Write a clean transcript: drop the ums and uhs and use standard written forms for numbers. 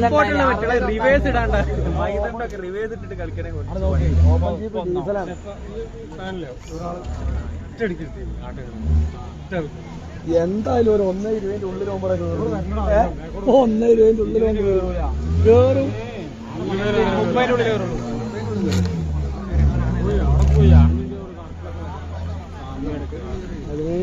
സപ്പോർട്ടുള്ള മറ്റുള്ള reverse ഇടാണ്ട മൈദണ്ടൊക്കെ reverse ഇട്ടിട്ട് കളിക്കണേ എന്തായാലും ഒരു 1,20 ഉള്ളിൽ പോകുമ്പോഴേ കയറും. 1,20 ഉള്ളിൽ കയറും. അതിന്